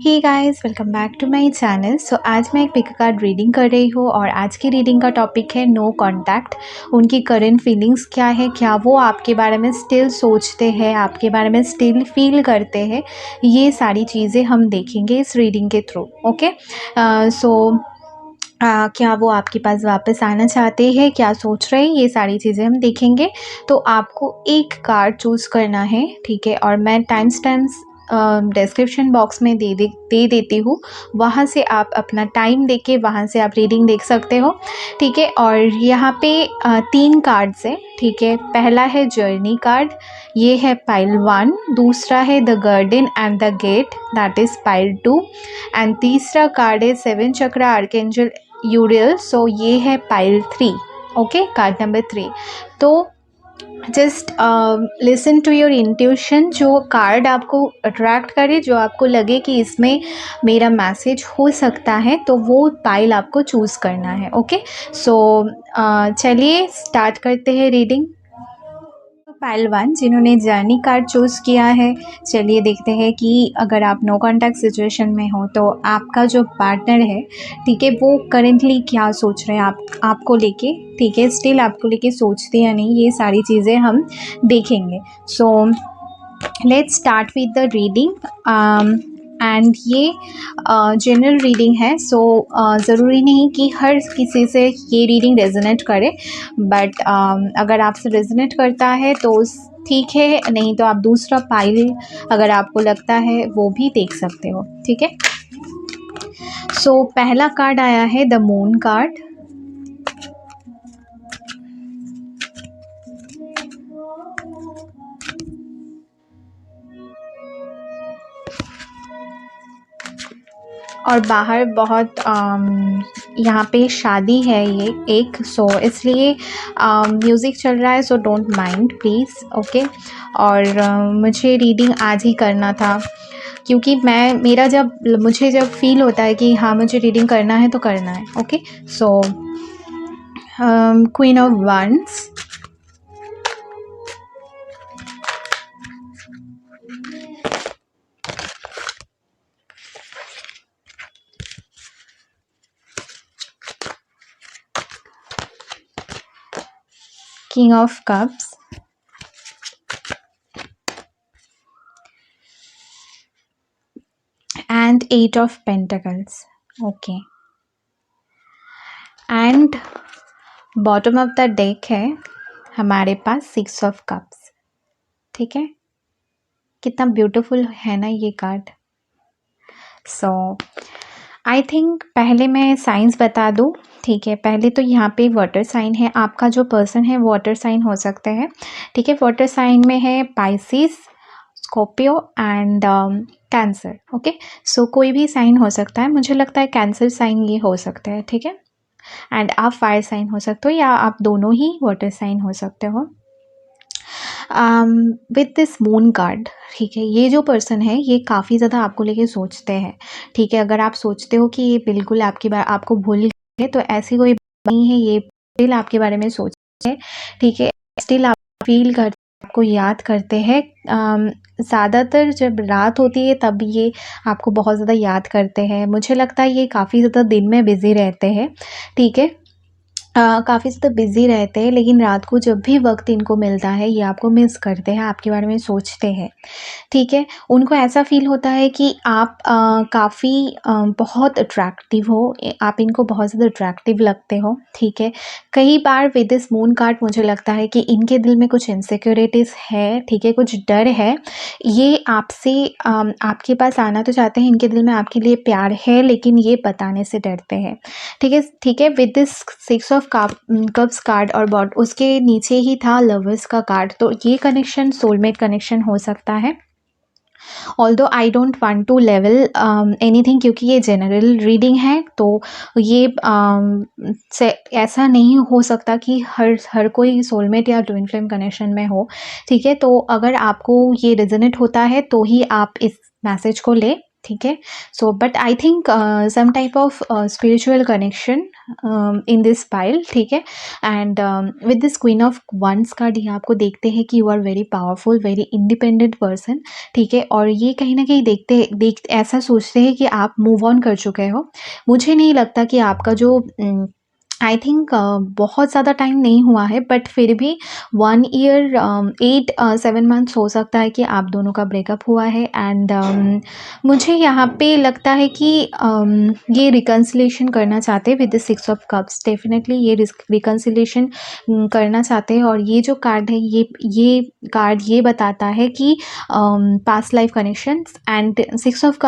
Hey guys, welcome back to my channel. So आज मैं एक पिक कार्ड रीडिंग कर रही हूँ और आज की रीडिंग का टॉपिक है नो कांटेक्ट। उनकी करंट फीलिंग्स क्या है, क्या वो आपके बारे में स्टिल सोचते हैं, आपके बारे में स्टिल फील करते हैं, ये सारी चीज़ें हम देखेंगे इस रीडिंग के थ्रू। ओके, क्या वो आपके पास वापस आना चाहते हैं, क्या सोच रहे हैं, ये सारी चीज़ें हम देखेंगे। तो आपको एक कार्ड चूज़ करना है, ठीक है, और मैं टाइम स्टैम्प्स डिस्क्रिप्शन बॉक्स में दे देती हूँ। वहाँ से आप अपना टाइम देके वहाँ से आप रीडिंग देख सकते हो, ठीक है। और यहाँ पे 3 कार्ड्स हैं, ठीक है। पहला है जर्नी कार्ड, ये है पाइल 1। दूसरा है the garden and the gate, that is pile 2। And तीसरा कार्ड है 7 चक्र आर्कएंजल यूरियल, सो ये है पाइल 3। Okay, card number 3। तो just listen to your intuition. जो कार्ड आपको अट्रैक्ट करे, जो आपको लगे कि इसमें मेरा मैसेज हो सकता है, तो वो पाइल आपको चूज़ करना है। ओके, सो चलिए स्टार्ट करते हैं रीडिंग। पाइल 1 जिन्होंने जर्नी कार्ड चूज़ किया है, चलिए देखते हैं कि अगर आप नो कांटेक्ट सिचुएशन में हो तो आपका जो पार्टनर है, ठीक है, वो करेंटली क्या सोच रहे हैं आपको लेके, ठीक है, स्टिल आपको लेके सोचते या नहीं, ये सारी चीज़ें हम देखेंगे। So let's start with the reading. And ये जनरल रीडिंग है, सो ज़रूरी नहीं कि हर किसी से ये रीडिंग रेजोनेट करे, बट अगर आपसे रेजोनेट करता है तो ठीक है, नहीं तो आप दूसरा पाइल अगर आपको लगता है वो भी देख सकते हो, ठीक है। सो पहला कार्ड आया है द मून कार्ड। और बाहर बहुत यहाँ पे शादी है ये एक, सो इसलिए म्यूज़िक चल रहा है, so don't mind please. Okay, और मुझे रीडिंग आज ही करना था क्योंकि मुझे जब फील होता है कि हाँ मुझे रीडिंग करना है तो करना है। Okay, so queen of wands, king of cups, and 8 of Pentacles. Okay, and bottom of the deck है हमारे पास 6 of Cups, ठीक है। कितना ब्यूटीफुल है ना ये कार्ड। सो आई थिंक पहले मैं साइंस बता दूँ, ठीक है। पहले तो यहाँ पे वाटर साइन है, आपका जो पर्सन है वाटर साइन हो सकते हैं, ठीक है। वाटर साइन में है Pisces, Scorpio and Cancer. Okay, so कोई भी साइन हो सकता है, मुझे लगता है कैंसर साइन ये हो सकता है, ठीक है। एंड आप फायर साइन हो सकते हो या आप दोनों ही वाटर साइन हो सकते हो। विथ दिस मून कार्ड, ठीक है, ये जो पर्सन है ये काफ़ी ज़्यादा आपको लेके सोचते हैं, ठीक है। अगर आप सोचते हो कि ये बिल्कुल आपको भूल गए, तो ऐसी कोई बात नहीं है, ये स्टिल आपके बारे में सोचते हैं, ठीक है। स्टिल आप फील करते, आपको याद करते हैं। ज़्यादातर जब रात होती है तब ये आपको बहुत ज़्यादा याद करते हैं। मुझे लगता है ये काफ़ी ज़्यादा दिन में बिज़ी रहते हैं, ठीक है, काफ़ी ज़्यादा बिज़ी रहते हैं, लेकिन रात को जब भी वक्त इनको मिलता है ये आपको मिस करते हैं, आपके बारे में सोचते हैं, ठीक है। उनको ऐसा फील होता है कि आप काफ़ी बहुत अट्रैक्टिव हो, आप इनको बहुत ज़्यादा अट्रैक्टिव लगते हो, ठीक है। कई बार विद दिस मून कार्ड मुझे लगता है कि इनके दिल में कुछ इनसिक्योरिटीज़ है, ठीक है, कुछ डर है। ये आपसे आपके पास आना तो चाहते हैं, इनके दिल में आपके लिए प्यार है, लेकिन ये बताने से डरते हैं, ठीक है, ठीक है। With this 6 of cups card और उसके नीचे ही था लवर्स का कार्ड, तो ये कनेक्शन सोलमेट कनेक्शन हो सकता है। Although I don't want to लेवल एनीथिंग, क्योंकि ये जनरल रीडिंग है, तो ये से ऐसा नहीं हो सकता कि हर कोई सोलमेट या ट्विन फ्लेम कनेक्शन में हो, ठीक है। तो अगर आपको ये रेजोनेट होता है तो ही आप इस मैसेज को ले, ठीक है। So but I think some type of spiritual connection in this pile, ठीक है। And with this queen of wands card ये आपको देखते हैं कि you are very powerful, very independent person, ठीक है। और ये कहीं ना कहीं देख ऐसा सोचते हैं कि आप मूव ऑन कर चुके हो। मुझे नहीं लगता कि आपका जो आई थिंक बहुत ज़्यादा टाइम नहीं हुआ है, बट फिर भी 1 ईयर 8-7 मंथ्स हो सकता है कि आप दोनों का ब्रेकअप हुआ है। एंड मुझे यहाँ पे लगता है कि ये रिकन्सिलेशन करना चाहते हैं with the 6 of cups. Definitely ये रिकन्सिलेशन करना चाहते हैं। और ये जो कार्ड है ये कार्ड ये बताता है कि past life connections. And 6 of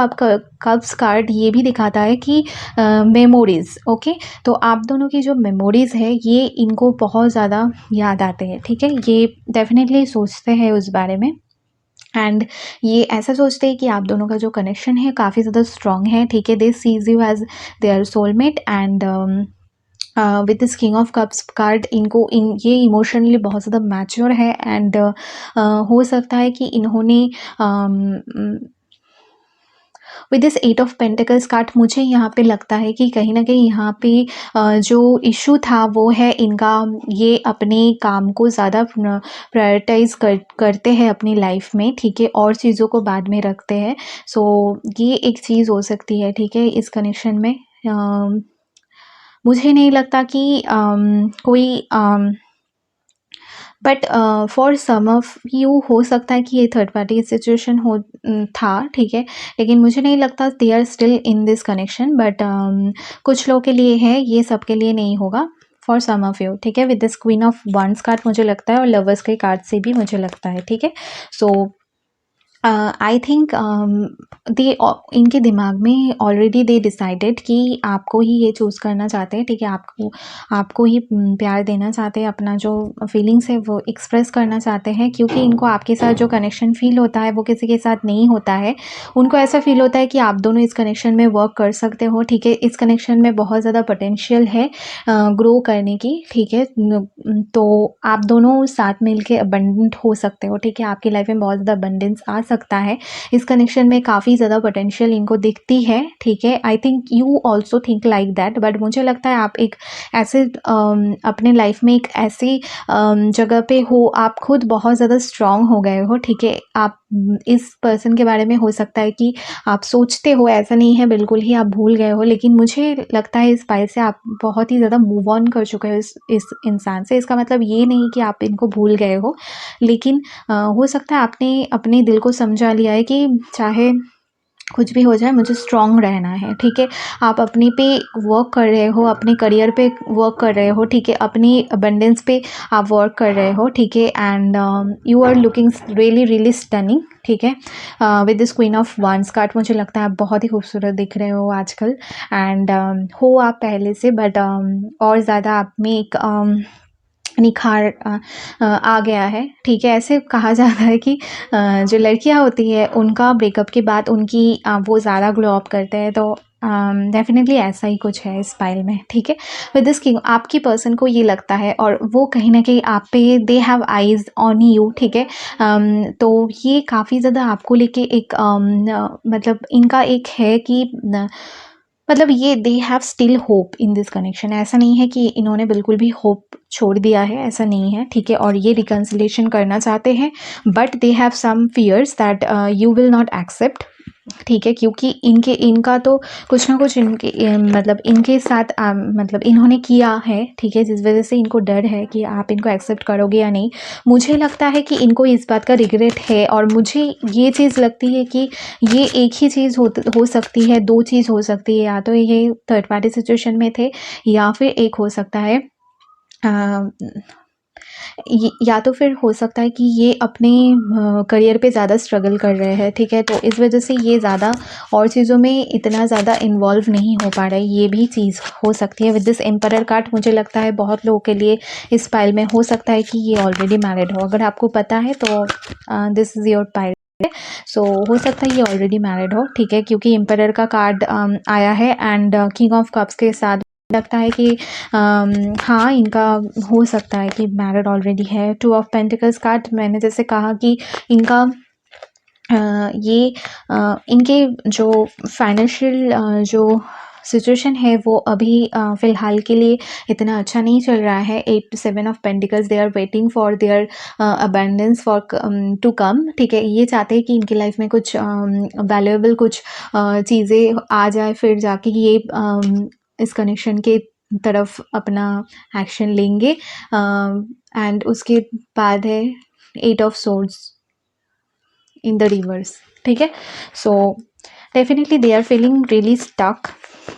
cups card ये भी दिखाता है कि मेमोरीज, ओके। तो आप दोनों की जो मेमोरीज़ है ये इनको बहुत ज़्यादा याद आते हैं, ठीक है। ये डेफिनेटली सोचते हैं उस बारे में। एंड ये ऐसा सोचते हैं कि आप दोनों का जो कनेक्शन है काफ़ी ज़्यादा स्ट्रॉन्ग है, ठीक है। They sees you as their soulmate. And with this king of cups card इनको ये इमोशनली बहुत ज़्यादा मैच्योर है। एंड हो सकता है कि इन्होंने with this 8 of pentacles card मुझे यहाँ पे लगता है कि कहीं ना कहीं यहाँ पे जो इशू था वो है इनका, ये अपने काम को ज़्यादा प्रायोरिटाइज करते हैं अपनी लाइफ में, ठीक है, और चीज़ों को बाद में रखते हैं। सो ये एक चीज़ हो सकती है, ठीक है, इस कनेक्शन में। मुझे नहीं लगता कि कोई but for some of you हो सकता है कि ये थर्ड पार्टी सिचुएशन हो था, ठीक है। लेकिन मुझे नहीं लगता they are still in this connection. But कुछ लोगों के लिए है, ये सबके लिए नहीं होगा, फॉर सम ऑफ यू, ठीक है। With this queen of wands card मुझे लगता है और लवर्स के कार्ड से भी मुझे लगता है, ठीक है। सो आई थिंक दे इनके दिमाग में ऑलरेडी दे डिसाइडेड कि आपको ही ये चूज़ करना चाहते हैं, ठीक है। आपको ही प्यार देना चाहते हैं, अपना जो फीलिंग्स है वो एक्सप्रेस करना चाहते हैं, क्योंकि इनको आपके साथ जो कनेक्शन फील होता है वो किसी के साथ नहीं होता है। उनको ऐसा फील होता है कि आप दोनों इस कनेक्शन में वर्क कर सकते हो, ठीक है। इस कनेक्शन में बहुत ज़्यादा पोटेंशियल है ग्रो करने की, ठीक है। तो आप दोनों साथ मिलके अबंडेंट हो सकते हो, ठीक है। आपकी लाइफ में बहुत ज़्यादा अबंडेंस आ सकता है। इस कनेक्शन में काफ़ी ज़्यादा पोटेंशियल इनको दिखती है, ठीक है। आई think you also think like that. But मुझे लगता है आप एक ऐसे अपने लाइफ में एक ऐसी जगह पे हो, आप खुद बहुत ज़्यादा स्ट्रांग हो गए हो, ठीक है। आप इस पर्सन के बारे में हो सकता है कि आप सोचते हो, ऐसा नहीं है बिल्कुल ही आप भूल गए हो, लेकिन मुझे लगता है इस पाइल से आप बहुत ही ज़्यादा मूव ऑन कर चुके हो इस इंसान से। इसका मतलब ये नहीं कि आप इनको भूल गए हो, लेकिन हो सकता है आपने अपने दिल को समझा लिया है कि चाहे कुछ भी हो जाए मुझे स्ट्रॉन्ग रहना है, ठीक है। आप अपने पे वर्क कर रहे हो, अपने करियर पे वर्क कर रहे हो, ठीक है। अपनी अबंडेंस पे आप वर्क कर रहे हो, ठीक है। And you are looking really really stunning, ठीक है। With this queen of wands card मुझे लगता है आप बहुत ही खूबसूरत दिख रहे हो आजकल। एंड हो आप पहले से, बट और ज़्यादा आप में एक निखार आ गया है, ठीक है। ऐसे कहा जाता है कि जो लड़कियां होती है उनका ब्रेकअप के बाद उनकी वो ज़्यादा ग्लो अप करते हैं। तो डेफिनेटली ऐसा ही कुछ है इस पाइल में, ठीक है। विद दिस किंग आपकी पर्सन को ये लगता है, और वो कहीं ना कहीं आप पे they have eyes on you, ठीक है। तो ये काफ़ी ज़्यादा आपको लेके एक मतलब इनका एक है कि मतलब ये they have still hope in this connection. ऐसा नहीं है कि इन्होंने बिल्कुल भी होप छोड़ दिया है, ऐसा नहीं है, ठीक है। और ये रिकन्सिलेशन करना चाहते हैं, but they have some fears that you will not accept, ठीक है। क्योंकि इनका तो कुछ ना कुछ इनके मतलब इनके साथ मतलब इन्होंने किया है, ठीक है, जिस वजह से इनको डर है कि आप इनको एक्सेप्ट करोगे या नहीं। मुझे लगता है कि इनको इस बात का रिग्रेट है, और मुझे ये चीज़ लगती है कि ये एक ही चीज़ हो सकती है, दो चीज़ हो सकती है, या तो ये थर्ड पार्टी सिचुएशन में थे, या फिर एक हो सकता है या तो फिर हो सकता है कि ये अपने करियर पे ज़्यादा स्ट्रगल कर रहे हैं, ठीक है। तो इस वजह से ये ज़्यादा और चीज़ों में इतना ज़्यादा इन्वॉल्व नहीं हो पा रहा है, ये भी चीज़ हो सकती है। विद दिस एम्परर कार्ड मुझे लगता है बहुत लोगों के लिए इस पाइल में हो सकता है कि ये ऑलरेडी मैरिड हो। अगर आपको पता है तो दिस इज़ योर पाइल। सो हो सकता है ये ऑलरेडी मैरिड हो, ठीक है, क्योंकि एम्परर का कार्ड आया है। एंड किंग ऑफ कप्स के साथ लगता है कि हाँ इनका हो सकता है कि मैरिड ऑलरेडी है। 2 ऑफ पेंटिकल्स कार्ड मैंने जैसे कहा कि इनका ये इनके जो फाइनेंशियल जो सिचुएशन है वो अभी फ़िलहाल के लिए इतना अच्छा नहीं चल रहा है। 8 to 7 of pentacles, they are waiting for their abundance for to come, ठीक है। ये चाहते हैं कि इनकी लाइफ में कुछ वैल्यूएबल कुछ चीज़ें आ जाए, फिर जाके ये इस कनेक्शन के तरफ अपना एक्शन लेंगे। एंड उसके बाद है 8 of swords in the reverse, ठीक है। So definitely they are feeling really stuck,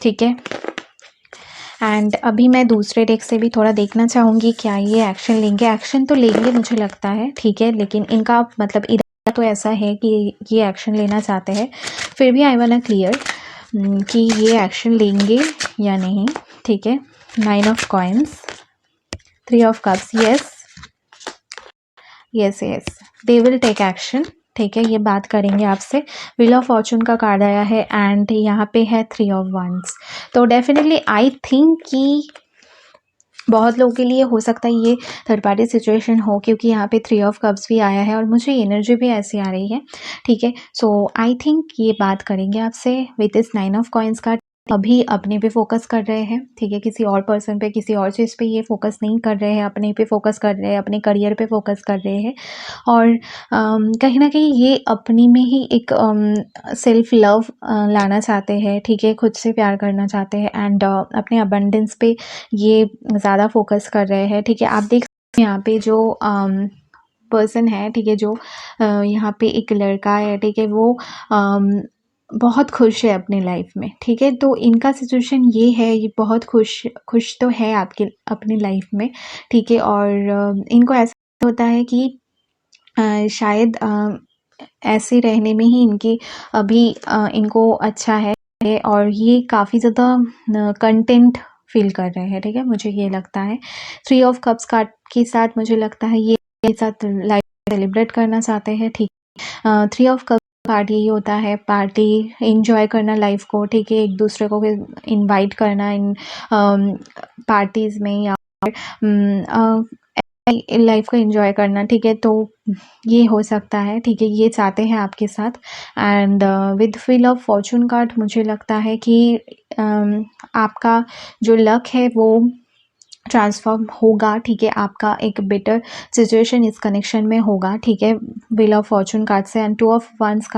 ठीक है। एंड अभी मैं दूसरे डेक से भी थोड़ा देखना चाहूँगी क्या ये एक्शन लेंगे। एक्शन तो लेंगे मुझे लगता है, ठीक है, लेकिन इनका मतलब इधर तो ऐसा है कि ये एक्शन लेना चाहते हैं। फिर भी आई वांट क्लियर कि ये एक्शन लेंगे या नहीं, ठीक है। 9 of coins, 3 of cups, yes yes yes, they will take action, ठीक है। ये बात करेंगे आपसे। व्हील ऑफ फॉर्चून का कार्ड आया है एंड यहाँ पे है 3 ऑफ वंस। तो डेफिनेटली आई थिंक कि बहुत लोगों के लिए हो सकता है ये थर्ड पार्टी सिचुएशन हो, क्योंकि यहाँ पे 3 ऑफ कप्स भी आया है और मुझे एनर्जी भी ऐसी आ रही है, ठीक है। सो आई थिंक ये बात करेंगे आपसे विद इस 9 ऑफ कॉइन्स का। अभी अपने पे फोकस कर रहे हैं, ठीक है, किसी और पर्सन पे, किसी और चीज़ पे ये फोकस नहीं कर रहे हैं, अपने पे फोकस कर रहे हैं, अपने करियर पे फोकस कर रहे हैं। और कहीं ना कहीं ये अपनी में ही एक सेल्फ लव लाना चाहते हैं, ठीक है, खुद से प्यार करना चाहते हैं एंड अपने अबंडेंस पे ये ज़्यादा फोकस कर रहे हैं, ठीक है। आप देख सकते हैं यहाँ पे जो पर्सन है, ठीक है, जो यहाँ पे एक लड़का है, ठीक है, वो बहुत खुश है अपनी लाइफ में, ठीक है। तो इनका सिचुएशन ये है, ये बहुत खुश खुश तो है आपके अपनी लाइफ में, ठीक है। और इनको ऐसा होता है कि शायद ऐसे रहने में ही इनकी अभी इनको अच्छा है और ये काफ़ी ज़्यादा कंटेंट फील कर रहे हैं, ठीक है, मुझे ये लगता है। 3 ऑफ कप्स कार्ड के साथ मुझे लगता है ये साथ लाइफ सेलिब्रेट करना चाहते हैं, ठीक। 3 ऑफ कप्स कार्ड यही होता है, पार्टी एंजॉय करना लाइफ को, ठीक है, एक दूसरे को इनवाइट करना इन पार्टीज़ में या लाइफ को एंजॉय करना, ठीक है। तो ये हो सकता है, ठीक है, ये चाहते हैं आपके साथ। And with wheel of fortune card मुझे लगता है कि आपका जो लक है वो ट्रांसफॉर्म होगा, ठीक है, आपका एक बेटर सिचुएशन इस कनेक्शन में होगा, ठीक है, व्हील ऑफ फॉर्चून कार्ड से। एंड 2 ऑफ वंस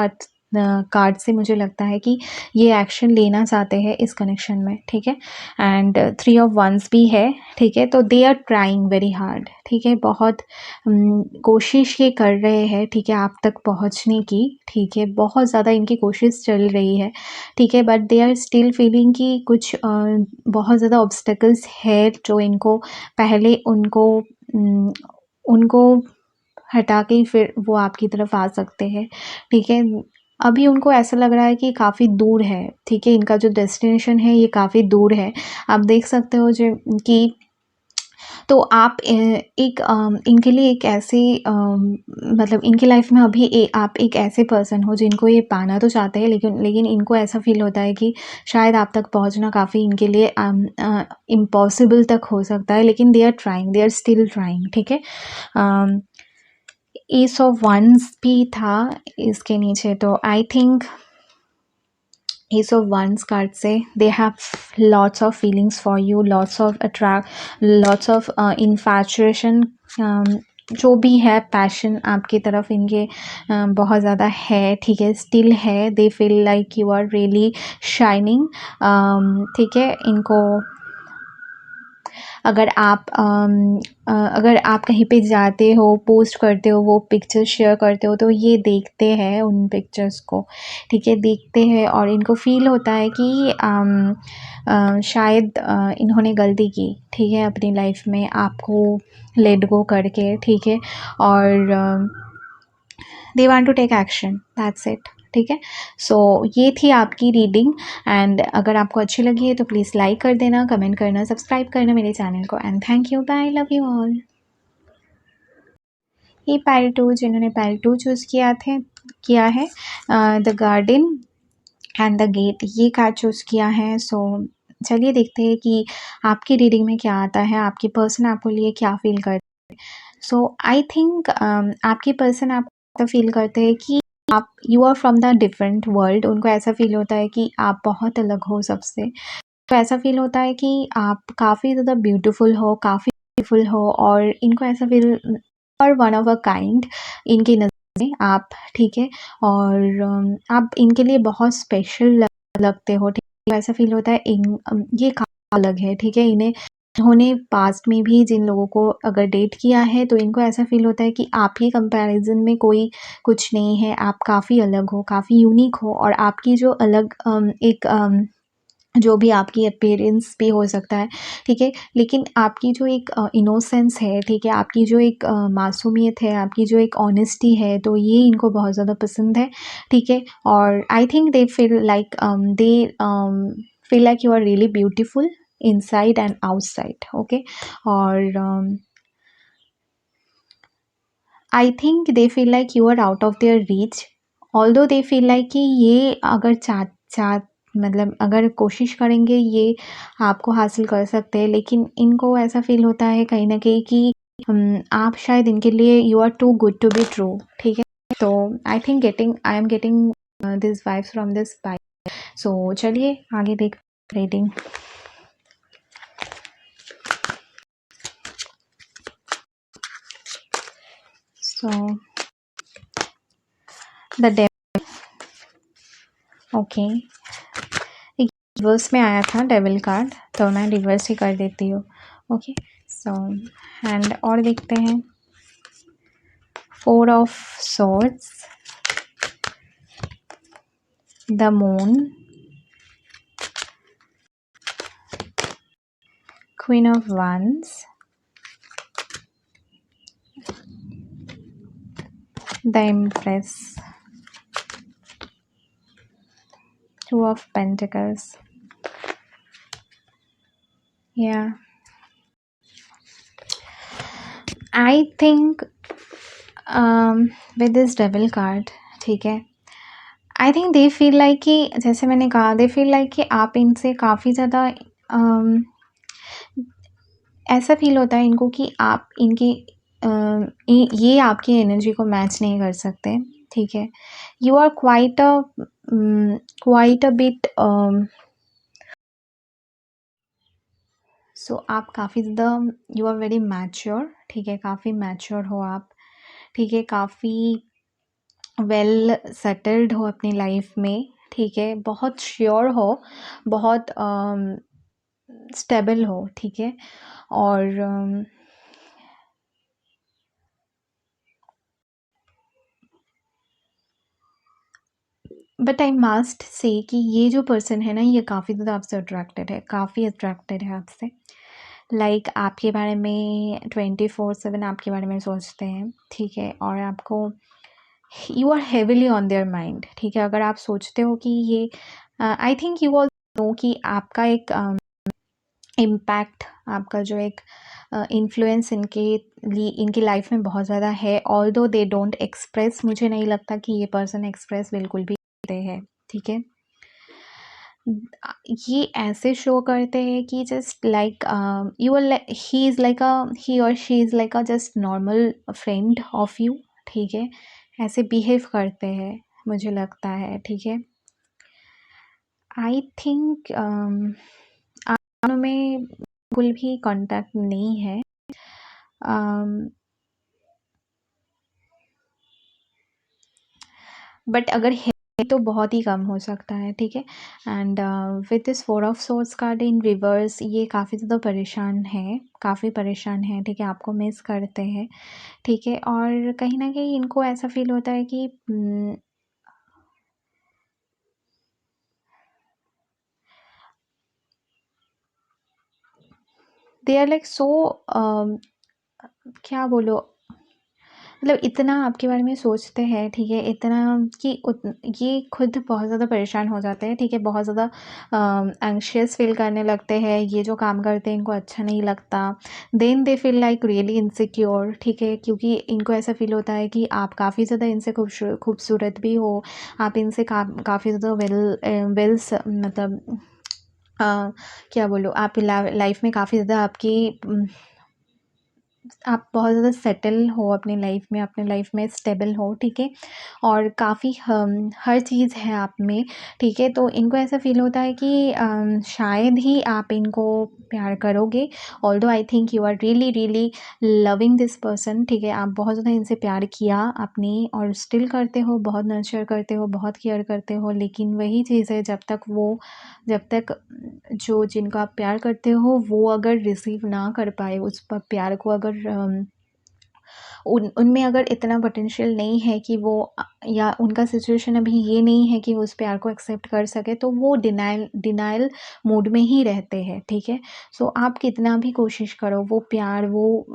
कार्ड से मुझे लगता है कि ये एक्शन लेना चाहते हैं इस कनेक्शन में, ठीक है। एंड 3 ऑफ वंस भी है, ठीक है। तो they are trying very hard, ठीक है, बहुत कोशिश ये कर रहे हैं, ठीक है, आप तक पहुंचने की, ठीक है, बहुत ज़्यादा इनकी कोशिश चल रही है, ठीक है। But they are still feeling कि कुछ बहुत ज़्यादा ऑब्स्टेकल्स है जो इनको पहले उनको हटा के फिर वो आपकी तरफ आ सकते हैं, ठीक है। अभी उनको ऐसा लग रहा है कि काफ़ी दूर है, ठीक है, इनका जो डेस्टिनेशन है ये काफ़ी दूर है। आप देख सकते हो जो कि तो आप एक इनके लिए एक ऐसे मतलब इनकी लाइफ में अभी आप एक ऐसे पर्सन हो जिनको ये पाना तो चाहते हैं, लेकिन इनको ऐसा फील होता है कि शायद आप तक पहुंचना काफ़ी इनके लिए इम्पॉसिबल तक हो सकता है, लेकिन they are trying, they are still trying, ठीक है। एस ऑफ वंस भी था इसके नीचे, तो I think Ace of Wands card से they have lots of feelings for you, lots of infatuation, जो भी है पैशन आपकी तरफ इनके बहुत ज़्यादा है, ठीक है, स्टिल है। They feel like you are really shining, ठीक है। इनको अगर आप कहीं पे जाते हो, पोस्ट करते हो, वो पिक्चर्स शेयर करते हो, तो ये देखते हैं उन पिक्चर्स को, ठीक है, देखते हैं और इनको फील होता है कि शायद इन्होंने गलती की, ठीक है, अपनी लाइफ में आपको लेट गो करके, ठीक है। और they want to take action, that's it, ठीक है। सो ये थी आपकी रीडिंग एंड अगर आपको अच्छी लगी है तो प्लीज़ लाइक कर देना, कमेंट करना, सब्सक्राइब करना मेरे चैनल को and thank you, bye, love you all. ये पाइल 2 जिन्होंने पाइल 2 चूज़ किया है the garden and the gate, ये कार्ड चूज़ किया है। सो चलिए देखते हैं कि आपकी रीडिंग में क्या आता है, आपकी पर्सन आपको लिए क्या फील करते हैं। सो आई थिंक आपके पर्सन आप फील करते हैं कि आप you are from the different world. उनको ऐसा फ़ील होता है कि आप बहुत अलग हो सबसे। तो ऐसा फ़ील होता है कि आप काफ़ी ज़्यादा ब्यूटीफुल हो, काफ़ी ब्यूटीफुल हो, और इनको ऐसा फ़ील और वन ऑफ अ काइंड इनकी नज़र में आप, ठीक है? और आप इनके लिए बहुत स्पेशल लगते हो, ठीक है? ऐसा फ़ील होता है ये काफ़ी अलग है, ठीक है? इन्होंने पास्ट में भी जिन लोगों को अगर डेट किया है तो इनको ऐसा फ़ील होता है कि आपके कंपैरिज़न में कोई कुछ नहीं है, आप काफ़ी अलग हो, काफ़ी यूनिक हो, और आपकी जो अलग जो भी आपकी अपीयरेंस भी हो सकता है, ठीक है? लेकिन आपकी जो एक इनोसेंस है, ठीक है? आपकी जो एक मासूमियत है, आपकी जो एक ऑनेस्टी है, तो ये इनको बहुत ज़्यादा पसंद है, ठीक है? और I think they feel like you are really beautiful inside and outside, okay? और I think they feel like you are out of their reach, although they feel like कि ये अगर चाह मतलब अगर कोशिश करेंगे ये आपको हासिल कर सकते हैं, लेकिन इनको ऐसा फील होता है कहीं न कहीं कि आप शायद इनके लिए you are too good to be true, ठीक है? तो I am getting this vibes from this pie. So चलिए आगे देख reading. So the devil, okay, reverse में आया था डेविल कार्ड, तो मैं रिवर्स ही कर देती हूँ, ओके? सो एंड और देखते हैं 4 of swords, the moon, queen of wands, the empress, 2 of pentacles, yeah, I think with this devil card, ठीक है, आई थिंक दे फील लाइक कि जैसे मैंने कहा, दे फील लाइक कि आप इनसे काफ़ी ज़्यादा ऐसा फील होता है इनको कि आप इनकी ये आपकी एनर्जी को मैच नहीं कर सकते, ठीक है? You are quite a bit so आप काफ़ी ज़्यादा यू आर वेरी मैच्योर, ठीक है? काफ़ी मैच्योर हो आप, ठीक है? काफ़ी वेल सेटल्ड हो अपनी लाइफ में, ठीक है? बहुत श्योर हो, बहुत स्टेबल हो, ठीक है? और बट आई मस्ट से कि ये जो पर्सन है ना, ये काफ़ी ज़्यादा आपसे अट्रैक्टेड है, काफ़ी अट्रैक्टेड है आपसे। लाइक आपके बारे में 24/7 आपके बारे में सोचते हैं, ठीक है? और आपको you are heavily on their mind, ठीक है? अगर आप सोचते हो कि ये I think you all know कि आपका एक इम्पैक्ट, आपका जो एक इन्फ्लुएंस इनकी लाइफ में बहुत ज़्यादा है, ऑल्दो दे डोंट एक्सप्रेस। मुझे नहीं लगता कि ये पर्सन एक्सप्रेस बिल्कुल भी करते हैं, ठीक है? ये ऐसे शो करते हैं कि जस्ट लाइक यू आर ही और she is like a just normal friend of you, ठीक है? ऐसे बिहेव करते हैं, मुझे लगता है, ठीक है? आई थिंक आप दोनों में बिल्कुल भी कांटेक्ट नहीं है। बट अगर है तो बहुत ही कम हो सकता है, ठीक है? And with this 4 of swords card in reverse, ये काफ़ी ज़्यादा परेशान है, काफ़ी परेशान है, ठीक है? आपको मिस करते हैं, ठीक है? और कहीं न कहीं इनको ऐसा फ़ील होता है कि दे आर लाइक सो क्या बोलो, मतलब इतना आपके बारे में सोचते हैं, ठीक है? इतना कि ये खुद बहुत ज़्यादा परेशान हो जाते हैं, ठीक है? बहुत ज़्यादा एंग्शियस फील करने लगते हैं, ये जो काम करते हैं इनको अच्छा नहीं लगता। Then they feel like really insecure, ठीक है? क्योंकि इनको ऐसा फील होता है कि आप काफ़ी ज़्यादा इनसे खूबसूरत भी हो, आप इनसे काफ़ी ज़्यादा मतलब क्या बोलूँ, आप लाइफ में काफ़ी ज़्यादा आपकी आप बहुत ज़्यादा सेटल हो अपनी लाइफ में, अपने लाइफ में स्टेबल हो, ठीक है, और काफ़ी हर चीज़ है आप में, ठीक है। तो इनको ऐसा फ़ील होता है कि शायद ही आप इनको प्यार करोगे, although I think you are really really loving this person, ठीक है। आप बहुत ज़्यादा इनसे प्यार किया अपनी और स्टिल करते हो, बहुत नर्चर करते हो, बहुत केयर करते हो, लेकिन वही चीज़ है, जब तक जो जिनको आप प्यार करते हो वो अगर रिसीव ना कर पाए उस प्यार को, अगर उनमें अगर इतना पोटेंशियल नहीं है कि वो या उनका सिचुएशन अभी ये नहीं है कि वो उस प्यार को एक्सेप्ट कर सके, तो वो डिनायल मोड में ही रहते हैं, ठीक है। सो आप कितना भी कोशिश करो, वो प्यार, वो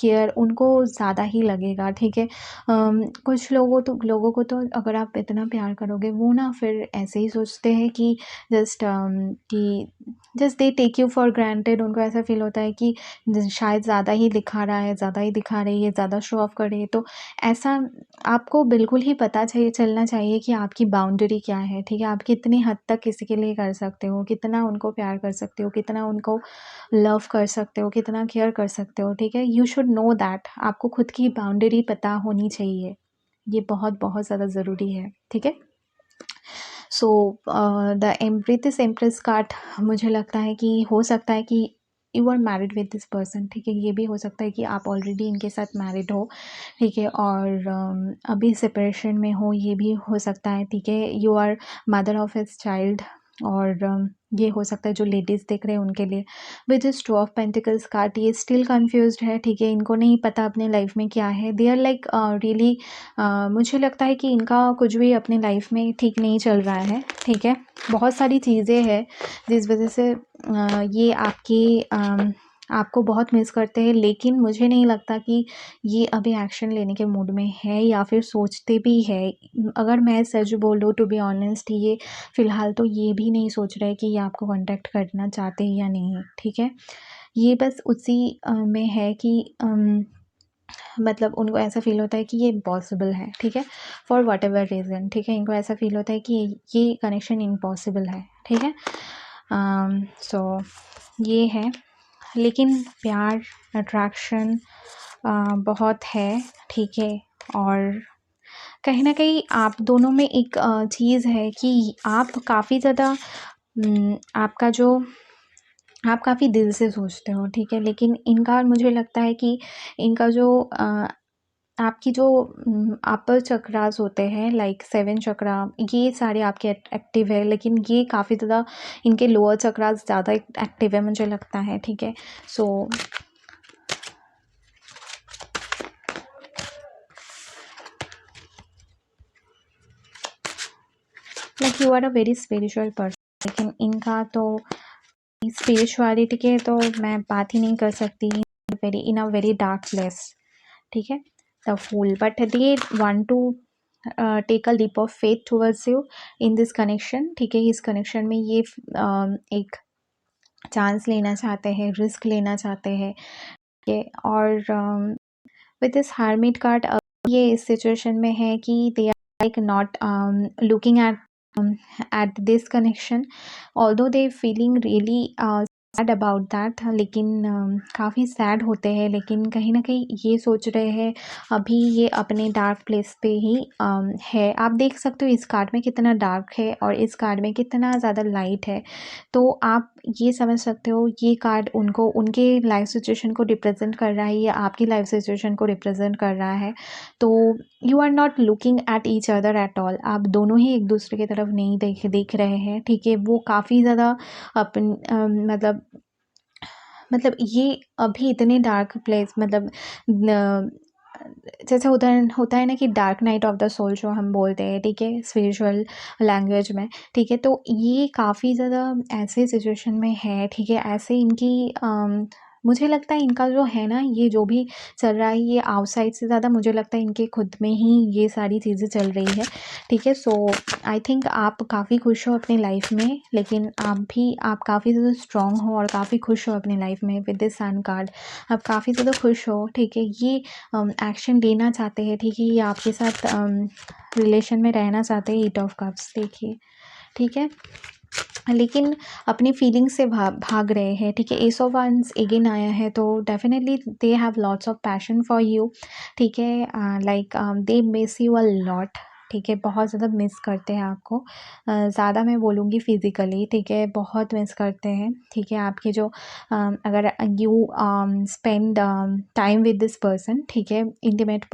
केयर उनको ज़्यादा ही लगेगा, ठीक है। कुछ लोगों को तो अगर आप इतना प्यार करोगे, वो ना फिर ऐसे ही सोचते हैं कि जस्ट कि just they take you for granted. उनको ऐसा फील होता है कि शायद ज़्यादा ही दिखा रहा है, ज़्यादा ही दिखा रही है, ज़्यादा शो ऑफ कर रही है। तो ऐसा आपको बिल्कुल ही पता चलना चाहिए कि आपकी बाउंड्री क्या है, ठीक है। आप कितनी हद तक किसी के लिए कर सकते हो, कितना उनको प्यार कर सकते हो, कितना उनको लव कर सकते हो, कितना केयर कर सकते हो, ठीक है। You should know that. आपको खुद की बाउंड्री पता होनी चाहिए, ये बहुत बहुत ज़्यादा ज़रूरी है, ठीक है। So the empress empress card, मुझे लगता है कि हो सकता है कि you are married with this person, ठीक है। ये भी हो सकता है कि आप ऑलरेडी इनके साथ मैरिड हो, ठीक है, और अभी सेपरेशन में हो, ये भी हो सकता है, ठीक है। You are mother of his child, और ये हो सकता है जो लेडीज़ देख रहे हैं उनके लिए। With this two of pentacles card, ये स्टिल कंफ्यूज्ड है, ठीक है। इनको नहीं पता अपने लाइफ में क्या है। दे आर लाइक रियली, मुझे लगता है कि इनका कुछ भी अपनी लाइफ में ठीक नहीं चल रहा है, ठीक है। बहुत सारी चीज़ें हैं जिस वजह से ये आपको बहुत मिस करते हैं, लेकिन मुझे नहीं लगता कि ये अभी एक्शन लेने के मूड में है या फिर सोचते भी है। अगर मैं सच बोलूँ, टू बी ऑनेस्ट, ये फ़िलहाल तो ये भी नहीं सोच रहे कि ये आपको कांटेक्ट करना चाहते हैं या नहीं, ठीक है। ये बस उसी में है कि मतलब उनको ऐसा फ़ील होता है कि ये इम्पॉसिबल है, ठीक है, फॉर व्हाटएवर रीज़न, ठीक है। इनको ऐसा फ़ील होता है कि ये कनेक्शन इम्पॉसिबल है, ठीक है। सो ये है, लेकिन प्यार, अट्रैक्शन बहुत है, ठीक है। और कहीं न कहीं आप दोनों में एक चीज़ है कि आपका जो आप काफ़ी दिल से सोचते हो, ठीक है, लेकिन इनका मुझे लगता है कि इनका जो आपकी जो अपर चक्रास होते हैं, लाइक 7 चक्रा, ये सारे आपके एक्टिव है, लेकिन ये काफ़ी ज़्यादा इनके लोअर चक्रास ज़्यादा एक्टिव है, मुझे लगता है, ठीक है। So like you are a very spiritual person, लेकिन इनका तो स्पिरिचुअलिटी के तो मैं बात ही नहीं कर सकती, in a very dark place, ठीक है, the fool. But they want to take a leap of faith towards you in this connection, ठीक है। इस कनेक्शन में ये एक चांस लेना चाहते हैं, रिस्क लेना चाहते हैं, ठीक है। और विद दिस हर्मिट कार्ड, ये इस सिचुएशन में है कि they are like not looking at this connection, although they feeling really sad about that, लेकिन काफ़ी सैड होते हैं, लेकिन कहीं ना कहीं ये सोच रहे हैं अभी ये अपने डार्क प्लेस पे ही है। आप देख सकते हो इस कार्ड में कितना डार्क है और इस कार्ड में कितना ज़्यादा लाइट है, तो आप ये समझ सकते हो ये कार्ड उनको उनके लाइफ सिचुएशन को रिप्रेजेंट कर रहा है या आपकी लाइफ सिचुएशन को रिप्रेजेंट कर रहा है। तो you are not looking at each other at all, आप दोनों ही एक दूसरे की तरफ नहीं देख रहे हैं, ठीक है। वो काफ़ी ज़्यादा मतलब ये अभी इतने डार्क प्लेस, मतलब जैसे होता है ना कि dark night of the soul जो हम बोलते हैं, ठीक है, स्पिरिचुअल लैंग्वेज में, ठीक है। तो ये काफ़ी ज़्यादा ऐसे सिचुएशन में है, ठीक है। ऐसे इनकी मुझे लगता है इनका जो है ना, ये जो भी चल रहा है, ये आउटसाइड से ज़्यादा मुझे लगता है इनके खुद में ही ये सारी चीज़ें चल रही है, ठीक है। सो आई थिंक आप काफ़ी खुश हो अपनी लाइफ में, लेकिन आप काफ़ी ज़्यादा स्ट्रॉन्ग हो और काफ़ी खुश हो अपनी लाइफ में विद दिस सन कार्ड। आप काफ़ी ज़्यादा खुश हो, ठीक है। ये एक्शन लेना चाहते हैं, ठीक है, ये आपके साथ रिलेशन में रहना चाहते हैं, 8 ऑफ कप्स देखिए, ठीक है। लेकिन अपनी फीलिंग से भाग रहे हैं, ठीक है। एस ऑफ वंस अगेन आया है, तो definitely they have lots of passion for you, ठीक है। Like they miss you a lot, ठीक है। बहुत ज़्यादा मिस करते हैं आपको, ज़्यादा मैं बोलूँगी फिज़िकली, ठीक है। बहुत मिस करते हैं, ठीक है। आपके जो अगर you spend time with this person, ठीक है, इंटीमेट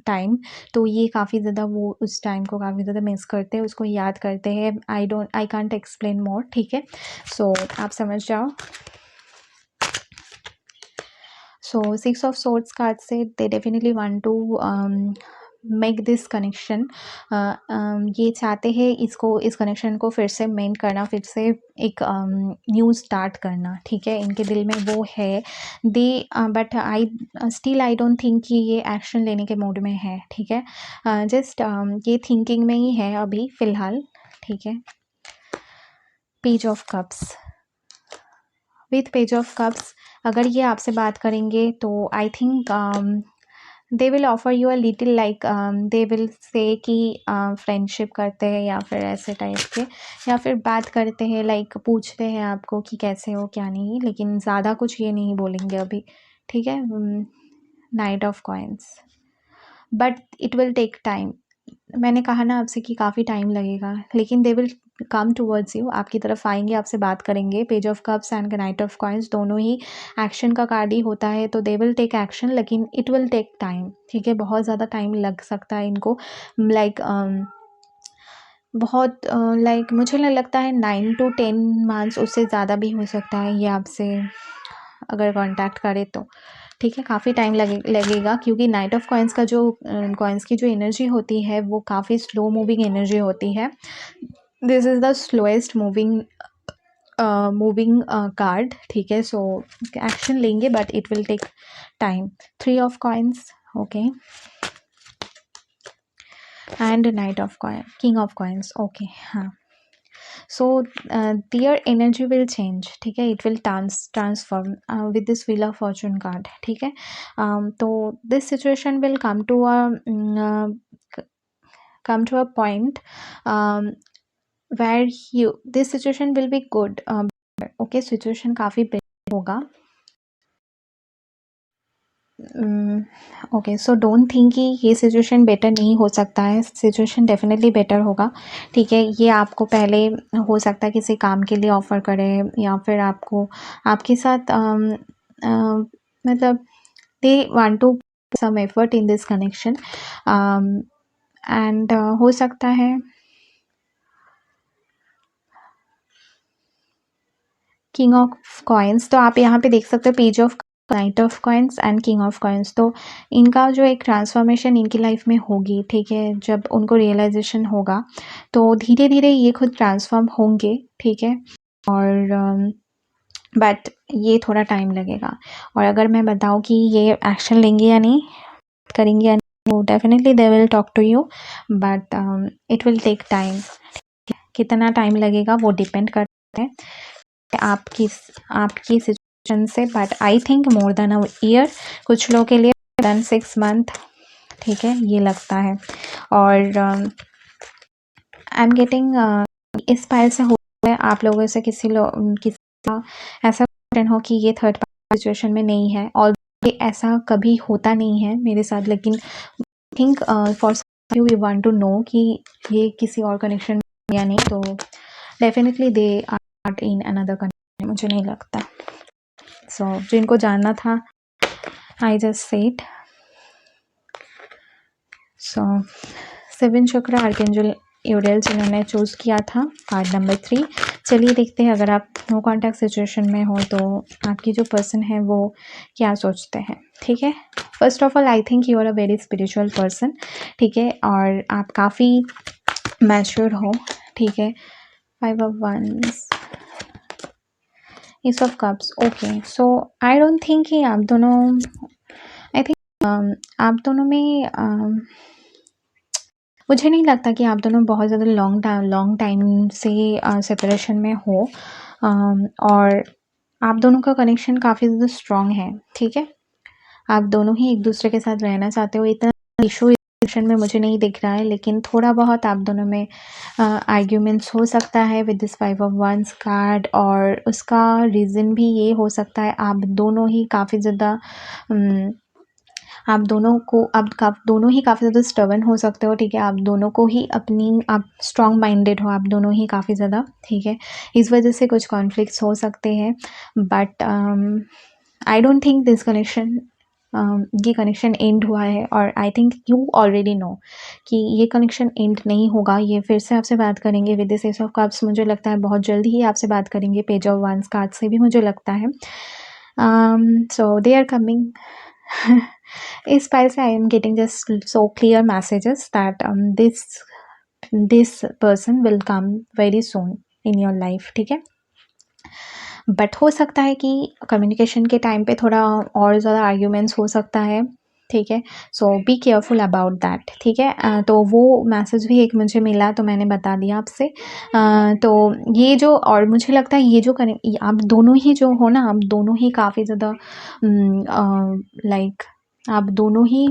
टाइम, तो ये काफ़ी ज़्यादा वो उस टाइम को काफ़ी ज़्यादा मिस करते हैं, उसको याद करते हैं। आई कांट एक्सप्लेन मोर, ठीक है। सो आप समझ जाओ। सो 6 ऑफ सोर्ड्स कार्ड से they definitely want to make this connection. ये चाहते हैं इस कनेक्शन को फिर से मेंट करना, फिर से एक न्यू स्टार्ट करना, ठीक है। इनके दिल में वो है, they but I still I don't think कि ये एक्शन लेने के मूड में है, ठीक है। जस्ट ये थिंकिंग में ही है अभी फ़िलहाल, ठीक है। Page of cups, with page of cups अगर ये आपसे बात करेंगे तो आई think they will offer you a little, like they will say कि फ्रेंडशिप करते हैं या फिर ऐसे टाइप के, या फिर बात करते हैं, लाइक पूछते हैं आपको कि कैसे हो क्या नहीं, लेकिन ज़्यादा कुछ ये नहीं बोलेंगे अभी, ठीक है। Knight of coins, but it will take time. मैंने कहा ना आपसे कि काफ़ी टाइम लगेगा, लेकिन they will come towards you, आपकी तरफ आएंगे, आपसे बात करेंगे। Page of cups and knight of coins दोनों ही एक्शन का कार्ड ही होता है, तो दे विल टेक एक्शन, लेकिन इट विल टेक टाइम, ठीक है। बहुत ज़्यादा टाइम लग सकता है इनको, लाइक बहुत लाइक मुझे लगता है 9 to 10 मंथ्स, उससे ज़्यादा भी हो सकता है ये आपसे अगर कांटेक्ट करे तो, ठीक है। काफ़ी टाइम लगेगा, क्योंकि नाइट ऑफ कॉइन्स का जो कॉइन्स की जो एनर्जी होती है वो काफ़ी स्लो मूविंग एनर्जी होती है। This is the slowest moving card, ठीक है। सो एक्शन लेंगे but it will take time. 3 of coins, okay, and knight of coins, king of coins, okay, हाँ। So their energy will change, ठीक है। It will transform with this wheel of fortune card, ठीक है। तो this situation will come to a point where this situation will be good, okay, situation काफ़ी better होगा, okay. So don't think कि ये situation better नहीं हो सकता है, सिचुएशन डेफिनेटली बेटर होगा, ठीक है। ये आपको पहले हो सकता है किसी काम के लिए ऑफ़र करे, या फिर आपको आपके साथ मतलब they want to some effort in this connection, and हो सकता है किंग ऑफ कॉइन्स, तो आप यहाँ पे देख सकते हो page of night of coins and king of coins, तो इनका जो एक ट्रांसफॉर्मेशन इनकी लाइफ में होगी, ठीक है। जब उनको रियलाइजेशन होगा तो धीरे धीरे ये खुद ट्रांसफॉर्म होंगे, ठीक है। और बट ये थोड़ा टाइम लगेगा, और अगर मैं बताऊँ कि ये एक्शन लेंगे या नहीं, करेंगे या नहीं, तो definitely they will talk to you, but it will take time. कितना टाइम लगेगा वो डिपेंड करता है आपकी सिचुएशन से, but I think more than a year, कुछ लोगों के लिए देन 6 मंथ, ठीक है, ये लगता है। और आई एम गेटिंग इस पायल से हो है आप लोगों से किसी का ऐसा हो कि ये थर्ड पार्टी सिचुएशन में नहीं है, और ये ऐसा कभी होता नहीं है मेरे साथ, लेकिन think for you want to know कि ये किसी और कनेक्शन में या नहीं, तो definitely they are in another connection, मुझे नहीं लगता। सो जिनको जानना था, आई जस्ट सेड। सो 7 चक्र आर्कएंजल यूरियल जिन्होंने चूज़ किया था, कार्ड नंबर 3। चलिए देखते हैं, अगर आप नो कॉन्टैक्ट सिचुएशन में हो तो आपकी जो पर्सन है वो क्या सोचते हैं, ठीक है। First of all I think you are a very spiritual person, ठीक है, और आप काफ़ी मैच्योर हो, ठीक है। 5 of Wands, Ace of Cups, okay. So I don't think कि आप दोनों, आई थिंक आप दोनों में मुझे नहीं लगता कि आप दोनों बहुत ज़्यादा लॉन्ग टाइम से सेपरेशन में हो, और आप दोनों का कनेक्शन काफ़ी ज़्यादा स्ट्रॉन्ग है, ठीक है। आप दोनों ही एक दूसरे के साथ रहना चाहते हो, इतना इशू सिचुएशन में मुझे नहीं दिख रहा है, लेकिन थोड़ा बहुत आप दोनों में आर्ग्यूमेंट्स हो सकता है with this 5 of wands card, और उसका रीज़न भी ये हो सकता है आप दोनों ही काफ़ी ज़्यादा आप दोनों ही काफ़ी ज़्यादा स्टबर्न हो सकते हो, ठीक है। आप दोनों को ही आप स्ट्रॉन्ग माइंडेड हो, आप दोनों ही काफ़ी ज़्यादा, ठीक है। इस वजह से कुछ कॉन्फ्लिक्ट्स हो सकते हैं, but I don't think this connection ये कनेक्शन एंड हुआ है, और I think you already know कि ये कनेक्शन एंड नहीं होगा। ये फिर से आपसे बात करेंगे with this S of cups, मुझे लगता है बहुत जल्दी ही आपसे बात करेंगे। पेज ऑफ वंस कार्ड से भी मुझे लगता है सो दे आर कमिंग। इस पाइल से आई am getting just so clear messages that this person will come very soon in your life, ठीक है। बट हो सकता है कि कम्युनिकेशन के टाइम पे थोड़ा और ज़्यादा आर्ग्यूमेंट्स हो सकता है, ठीक है। सो बी केयरफुल अबाउट दैट, ठीक है। तो वो मैसेज भी एक मुझे मिला, तो मैंने बता दिया आपसे। तो ये जो, और मुझे लगता है ये जो आप दोनों ही जो हो ना, आप दोनों ही काफ़ी ज़्यादा लाइक आप दोनों ही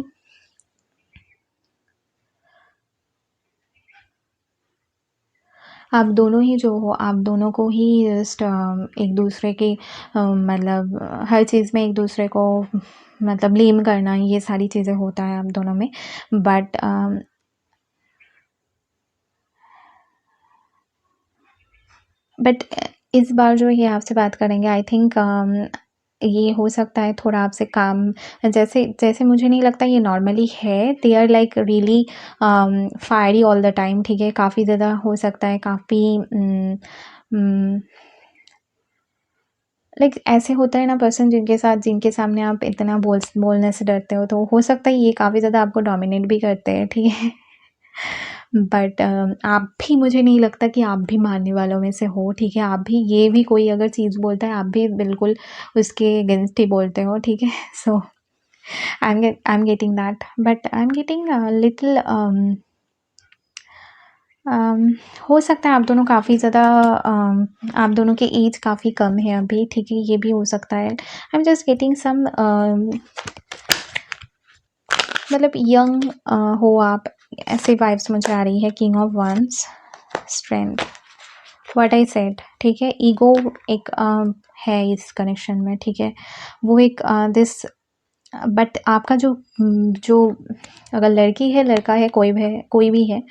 जो हो, आप दोनों को ही जस्ट एक दूसरे की मतलब हर चीज़ में एक दूसरे को मतलब ब्लेम करना, ये सारी चीज़ें होता है आप दोनों में। बट इस बार जो ये आपसे बात करेंगे, आई थिंक ये हो सकता है थोड़ा आपसे काम, जैसे जैसे मुझे नहीं लगता ये नॉर्मली है। They are like really fiery all the time, ठीक है। काफ़ी ज़्यादा हो सकता है, काफ़ी लाइक ऐसे होता है ना पर्सन जिनके सामने आप इतना बोलने से डरते हो, तो हो सकता है ये काफ़ी ज़्यादा आपको डोमिनेट भी करते हैं, ठीक है। बट आप भी, मुझे नहीं लगता कि आप भी मानने वालों में से हो, ठीक है। आप भी, ये भी कोई अगर चीज़ बोलता है, आप भी बिल्कुल उसके अगेंस्ट ही बोलते हो, ठीक है। So I am getting that, but I am getting little हो सकता है आप दोनों काफ़ी ज़्यादा आप दोनों की एज काफ़ी कम है अभी, ठीक है। ये भी हो सकता है। I am just getting some मतलब यंग हो आप, ऐसे वाइब्स मुझे आ रही है। King of wands, strength, what I said, ठीक है। ईगो एक है इस कनेक्शन में, ठीक है। वो एक दिस, बट आपका जो अगर लड़की है, लड़का है, कोई भी है,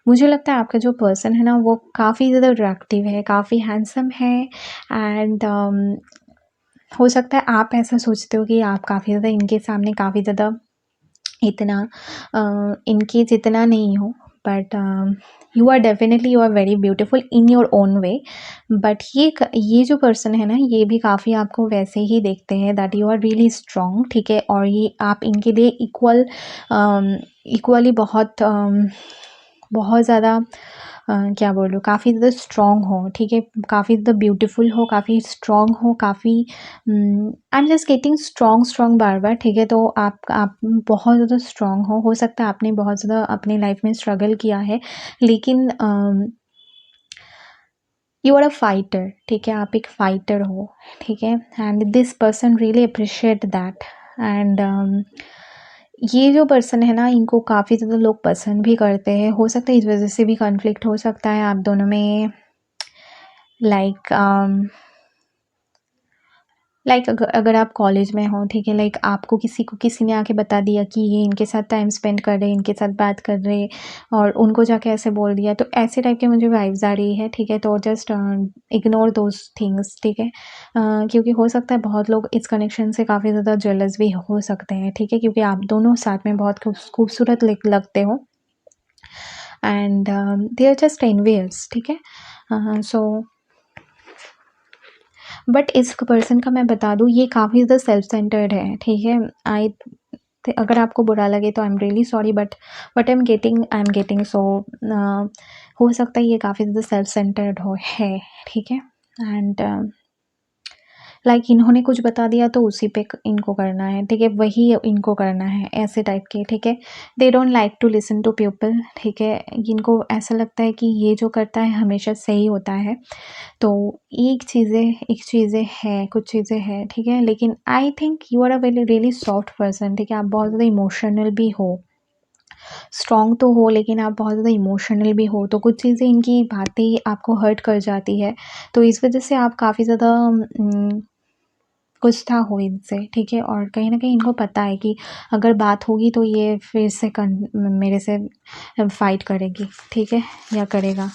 मुझे लगता है आपका जो पर्सन है ना, वो काफ़ी ज़्यादा अट्रैक्टिव है, काफ़ी हैंडसम है, एंड हो सकता है आप ऐसा सोचते हो कि आप काफ़ी ज़्यादा इनके सामने काफ़ी ज़्यादा इतना इनके जितना नहीं हो, but you are definitely, you are very beautiful in your own way. But ये जो पर्सन है ना, ये भी काफ़ी आपको वैसे ही देखते हैं, that you are really strong, ठीक है। और ये आप इनके लिए इक्वली बहुत ज़्यादा क्या बोलूँ, काफ़ी ज़्यादा स्ट्रॉन्ग हो, ठीक है। काफ़ी ज़्यादा ब्यूटीफुल हो, काफ़ी स्ट्रॉन्ग हो, काफ़ी आई एम जस्ट गेटिंग स्ट्रॉन्ग बार-बार, ठीक है। तो आप बहुत ज़्यादा स्ट्रॉन्ग हो सकता है आपने बहुत ज़्यादा अपनी लाइफ में स्ट्रगल किया है, लेकिन यू आर अ फाइटर, ठीक है। आप एक फाइटर हो, ठीक है। And this person really appreciate that, and ये जो पर्सन है ना, इनको काफ़ी ज़्यादा लोग पसंद भी करते हैं। हो सकता है इस वजह से भी कॉन्फ्लिक्ट हो सकता है आप दोनों में। लाइक अगर आप कॉलेज में हो, ठीक है, लाइक आपको किसी ने आके बता दिया कि ये इनके साथ टाइम स्पेंड कर रहे हैं, इनके साथ बात कर रहे हैं, और उनको जाके ऐसे बोल दिया, तो ऐसे टाइप के मुझे वाइब्स आ रही है, ठीक है। तो जस्ट इग्नोर दोज थिंग्स, ठीक है। क्योंकि हो सकता है बहुत लोग इस कनेक्शन से काफ़ी ज़्यादा जेलस भी हो सकते हैं, ठीक है, क्योंकि आप दोनों साथ में बहुत खूबसूरत लगते हो, and they are just envious, ठीक है। सो बट इस पर्सन का मैं बता दूँ, ये काफ़ी ज़्यादा सेल्फ सेंटर्ड है, ठीक है। अगर आपको बुरा लगे तो I am really sorry, but I am getting so हो सकता है ये काफ़ी ज़्यादा सेल्फ सेंटर्ड है, ठीक है। एंड लाइक इन्होंने कुछ बता दिया तो उसी पे इनको करना है, ठीक है, वही इनको करना है, ऐसे टाइप के, ठीक है। They don't like to listen to people, ठीक है। इनको ऐसा लगता है कि ये जो करता है हमेशा सही होता है। तो एक चीज़ें हैं, कुछ चीज़ें हैं, ठीक है। लेकिन I think you are a very really soft person, ठीक है। आप बहुत ज़्यादा इमोशनल भी हो, स्ट्रॉन्ग तो हो लेकिन आप बहुत ज़्यादा इमोशनल भी हो, तो कुछ चीज़ें इनकी बातें आपको हर्ट कर जाती है। तो इस वज़ह से आप काफ़ी ज़्यादा गुस्सा हो इनसे, ठीक है? और कहीं न कहीं इनको पता है कि अगर बात होगी तो ये फिर से मेरे से फ़ाइट करेगी, ठीक है? या करेगा।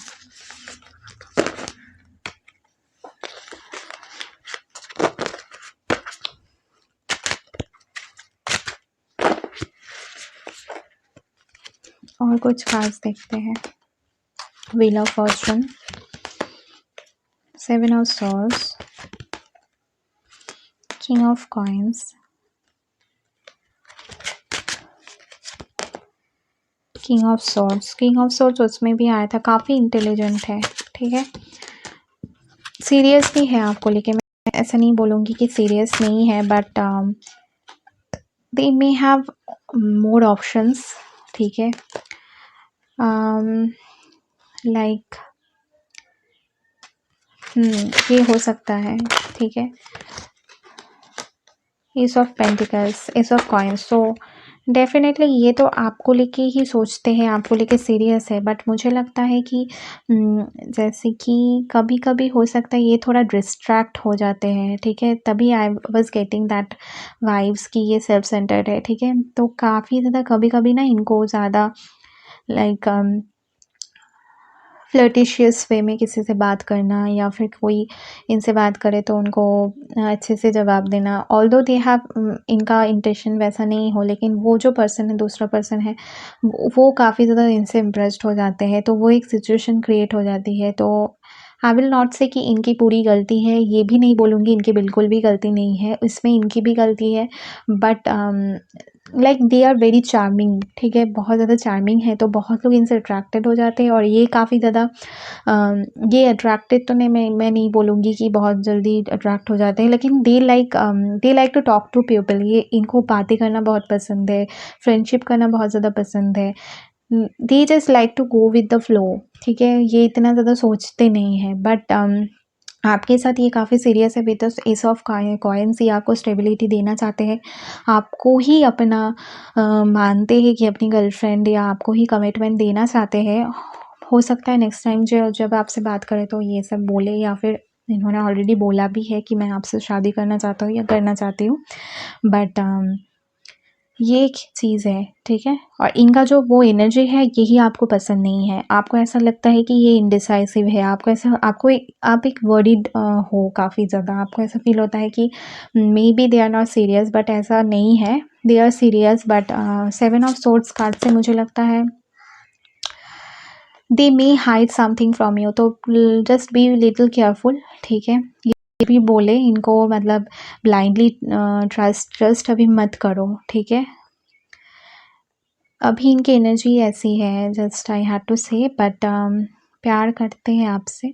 और कुछ खास देखते हैं। Wheel of Fortune, 7 of swords, king of coins, king of swords. King of swords उसमें भी आया था, काफ़ी इंटेलिजेंट है, ठीक है? सीरियस भी है आपको लेके, मैं ऐसा नहीं बोलूँगी कि सीरियस नहीं है, but they may have more options, ठीक है? लाइक ये हो सकता है, ठीक है? S of pentacles, S of coins. So definitely ये तो आपको लेके ही सोचते हैं, आपको लेके सीरियस है, बट मुझे लगता है कि जैसे कि कभी कभी हो सकता है ये थोड़ा डिस्ट्रैक्ट हो जाते हैं, ठीक है? तभी I was getting that vibes कि ये सेल्फ सेंटर्ड है, ठीक है? तो काफ़ी ज़्यादा कभी कभी ना इनको ज़्यादा लाइक फ्लर्टिशियस वे में किसी से बात करना, या फिर कोई इनसे बात करे तो उनको अच्छे से जवाब देना। ऑल्दो दे हैव इनका इंटेंशन वैसा नहीं हो, लेकिन वो जो पर्सन है, दूसरा पर्सन है, वो काफ़ी ज़्यादा इनसे इम्प्रेस्ड हो जाते हैं, तो वो एक सिचुएशन क्रिएट हो जाती है। तो आई विल नॉट से कि इनकी पूरी गलती है, ये भी नहीं बोलूँगी इनकी बिल्कुल भी गलती नहीं है, इसमें इनकी भी गलती है, but like they are very charming, ठीक है? बहुत ज़्यादा चार्मिंग है, तो बहुत लोग इनसे अट्रैक्टेड हो जाते हैं, और ये काफ़ी ज़्यादा ये अट्रैक्टेड तो नहीं, मैं नहीं बोलूँगी कि बहुत जल्दी अट्रैक्ट हो जाते हैं, लेकिन they like to talk to people. ये इनको बातें करना बहुत पसंद है, फ्रेंडशिप करना बहुत ज़्यादा पसंद है। They just like to go with the flow, ठीक है? ये इतना ज़्यादा सोचते नहीं हैं, बट आपके साथ ये काफ़ी सीरियस है with the S of coins. ये आपको स्टेबिलिटी देना चाहते हैं, आपको ही अपना मानते हैं कि अपनी गर्लफ्रेंड, या आपको ही कमिटमेंट देना चाहते हैं। हो सकता है नेक्स्ट टाइम जब आपसे बात करें तो ये सब बोले, या फिर इन्होंने ऑलरेडी बोला भी है कि मैं आपसे शादी करना चाहता हूँ या करना चाहती हूँ, बट ये एक चीज़ है, ठीक है? और इनका जो वो एनर्जी है, यही आपको पसंद नहीं है। आपको ऐसा लगता है कि ये इंडिसाइसिव है, आप एक वरीड हो काफ़ी ज़्यादा। आपको ऐसा फ़ील होता है कि maybe they are not serious, but ऐसा नहीं है, they are serious. But 7 of swords card से मुझे लगता है they may hide something from you, तो जस्ट बी लिटिल केयरफुल, ठीक है? ये भी बोले इनको, मतलब ब्लाइंडली ट्रस्ट अभी मत करो, ठीक है? अभी इनकी एनर्जी ऐसी है, जस्ट आई हैड टू से, बट प्यार करते हैं आपसे।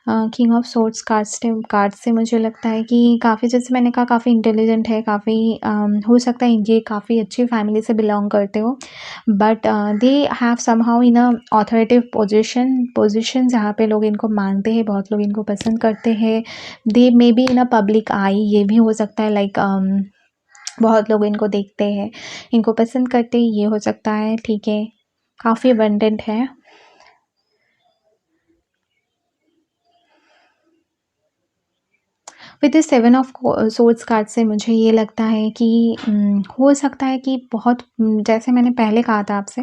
किंग ऑफ सोर्ड्स कार्ड से मुझे लगता है कि काफ़ी, जैसे मैंने कहा, काफ़ी इंटेलिजेंट है, काफ़ी हो सकता है ये काफ़ी अच्छी फैमिली से बिलोंग करते हो, but they have somehow in a authoritative position जहाँ पे लोग इनको मानते हैं, बहुत लोग इनको पसंद करते हैं। दे may be in a public आई, ये भी हो सकता है, लाइक बहुत लोग इनको देखते हैं, इनको पसंद करते हैं, ये हो सकता है, ठीक है? काफ़ी अबंडेंट है। With this 7 of swords card से मुझे ये लगता है कि हो सकता है कि बहुत जैसे मैंने पहले कहा था आपसे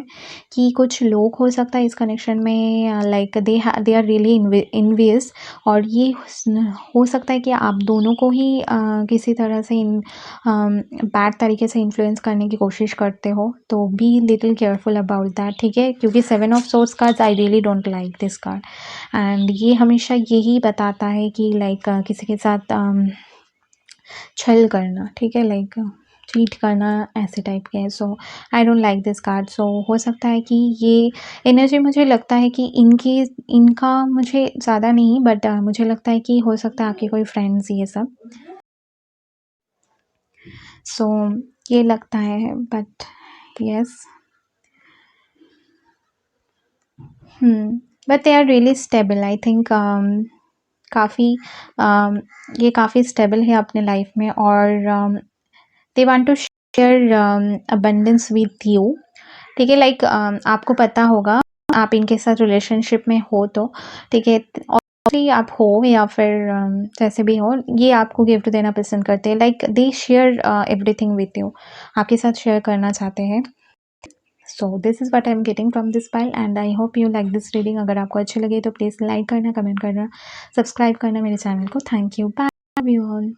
कि कुछ लोग हो सकता है इस कनेक्शन में like they are really envious, और ये हो सकता है कि आप दोनों को ही किसी तरह से बैड तरीके से इन्फ्लुएंस करने की कोशिश करते हो, तो B little careful about that, ठीक है? क्योंकि 7 of swords cards, I really don't like this card, and ये हमेशा यही बताता है कि लाइक किसी के साथ छल करना, ठीक है? लाइक चीट करना, ऐसे टाइप के हैं। So I don't like this card. So हो सकता है कि ये एनर्जी, मुझे लगता है कि इनका मुझे ज़्यादा नहीं, बट मुझे लगता है कि हो सकता है आपके कोई फ्रेंड्स ये सब। सो ये लगता है, but yes, but they are really stable, I think. काफ़ी ये काफ़ी स्टेबल है अपने लाइफ में, और they want to share abundance with you, ठीक है। लाइक आपको पता होगा आप इनके साथ रिलेशनशिप में हो तो, ठीक है। ऑब्वियसली आप हो या फिर जैसे भी हो, ये आपको गिफ्ट देना पसंद करते हैं। Like they share everything with you, आपके साथ शेयर करना चाहते हैं। So this is what I am getting from this pile and I hope you like this reading. अगर आपको अच्छी लगे तो प्लीज़ लाइक करना, कमेंट करना, सब्सक्राइब करना मेरे चैनल को। Thank you, bye, love you all.